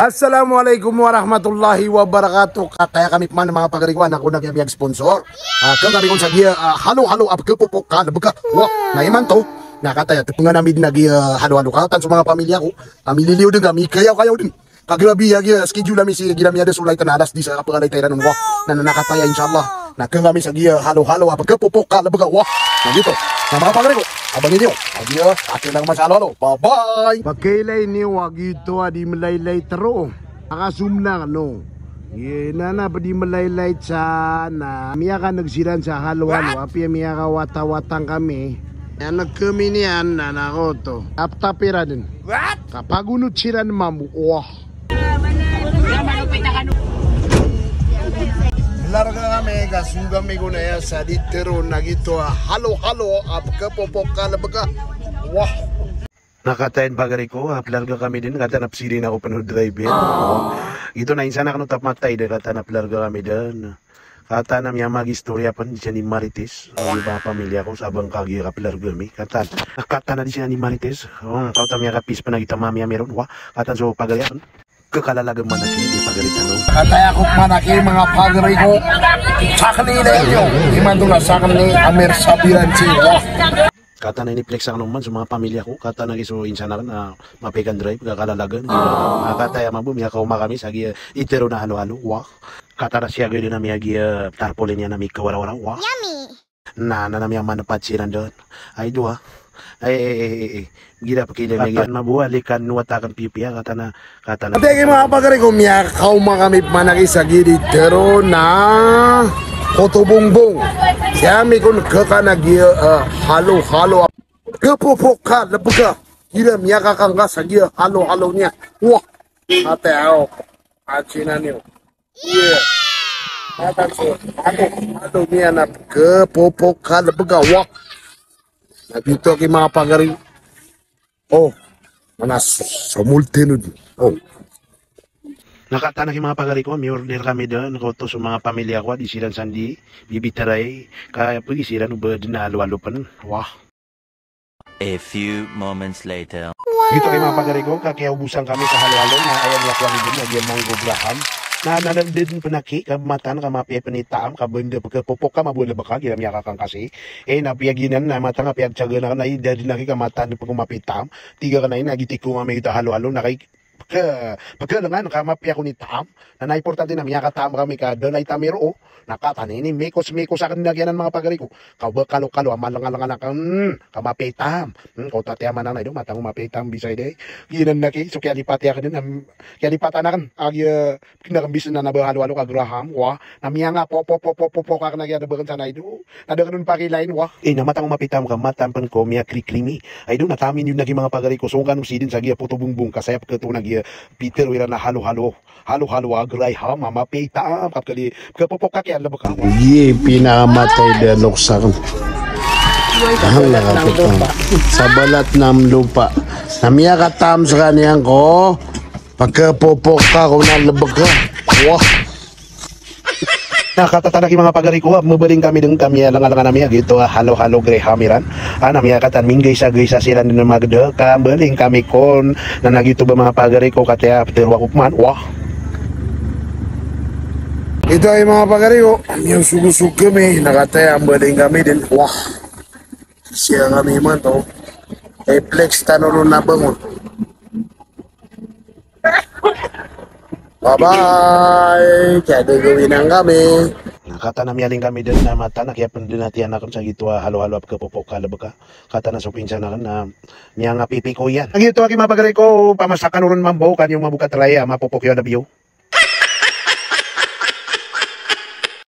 Assalamualaikum warahmatullahi wabarakatuh. Kataya kami man mga pagarikuan ako nagyabiyag sponsor. Kami kon sa giya halo-halo ab kapupok ka baka. Wa naiman to. Nakataya tepungan namin nagi halo-halo katan sa mga pamilya ko. Mililiw din kami kayaw din. Kagrabi ya schedule namin si ginami ada sulay kanalas di sa pangalay tayo ng wa. Nakataya insyaallah. Kami sa giya halo-halo ab kapupok ka baka. Wa nandito. Sa mga pagariko. Abang inyo, akin lang masalo. Bye-bye! Pagkailay ni wag ito di malaylay taro. Nakasum na no. Nana pa di malaylay sana. Miya ka nagsiran sa halo-halo. Api miya ka wata-watang kami. Yan nagkami niyan na nako to. Taptapira din. What? Kapag unod siran mamu. Wah! Larga kami kasugami ko na ya sa ditero na gito halo-halo ab kapopok kalabaga. Wah. Nakatayin bagari ko, larga kami din katanap siri na ako panood drive. Ito na insan ako tapmatay de katanap larga kami din. Kata na miya mag-istorya pan siya ni Marites. Ang iba pamilya ko sabang kagi larga mi. Kata na di siya ni Marites. Kata miya kapis pa nagitama miya meron. Wah. Kata so pagalian. Kekalalagang manaki di pagalitan no. Kataya ko manaki mga pagari ko. Sakni na inyo. Iman doon na sakni Amer Sabiran Siwa. Kata na iniplex ako naman sa mga pamilya ko. Kata na iso insanakan na mapekan drive. Kakalalagan. Kataya mabum. Yakaw makami sa itero na halo-halo. Wah. Kata na siya gawin na miyagi tarpolin niya na may kawara-wara. Wah. Yummy. Na namiyang manapat siran doon. Ay doha. Gila pakilay na mabuhalikan nuwatakan pipiya kata na Tegi mga pagari ko miya kau makamip manaki sa gidi pero na kotobongbong siyami kun kakanag halo-halo kapupok ka labaga gila miya kakangga sa gidi halo-halo niya. Wah ate ako achina niyo kata so halo niya na kapupok ka labaga. Wah nandito kay mga pagari. Oh, mana sumultinod. Oh. Nakatana kay mga pagari ko, may order kami doon. Koto sa mga pamilya ko, di silang sandi, bibitaray. Kaya po silang ubad na halo-halo pa nun. Wah. A few moments later. Dito kay mga pagari ko, kakiaubusan kami sa halo-halo na ayan na kami doon, nagyan mango graham. Na nanandin panaki kamatan kamapi panitaam kabunda pagkapupok ka mabuhay ba ka ginam yaka kang kasi napiyaginan na mata nga piyagtsaga na kanay dahil naki kamatan pag kumapitam tiga kanay nagitiko nga may kita halo-halo na kay pagkalangan kamapi ako ni tam na naimportante na miyaka tam kami ka doon ay tamiro nakatanini mikos sa kanilagyan ng mga pagari ko kaba kalo-kalo amalang-alang kamapi tam kau tatiaman na doon matang umapitam bisay day ginan naki so kaya lipati ka din kaya lipatan na kan agi kinakambis na nabahalo-halo ka graham wah namiya nga po ka nagyan na bagan sana ito nadaganon pa kilain wah namatang umapitam ka matampan ko miya krikrimi ay doon natamin yun naging mga pagari ko so kanong sidin sa gia puto bungbong kasayap ka ito nag Peter wira na halo-halo agray ha mamapitam kapkali kapopok ka kaya labak ka pinakamatay dalok sa sa balat ng lupa namiya ka tam sa kaniyang ko pagkapopok ka kung nalabag ka. Wah nakatatanak yung mga pagari ko mabaling kami ng kami lang-alangan namin gitu halo-halo grehamiran namiya katan minggay-sa sila din ng magda kambaling kami kon na nagito ba mga pagari ko kataya pterwa kukman. Wah ito ay mga pagari ko yung sugusug kami nakataya ambaling kami din. Wah siya kami man to flex tanong na bangon. Bye-bye! Kaya gagawin ang kami. Kata na miyaling kami din na mata na kaya pandun natin anak sa gitu halo-halo ap kapopok kalabaka. Kata na supinsa na na miya nga pipi ko yan. Nagito aki mapagari ko pamasakan uron mambo kan yung mabuka traya mapopok yun na biyo.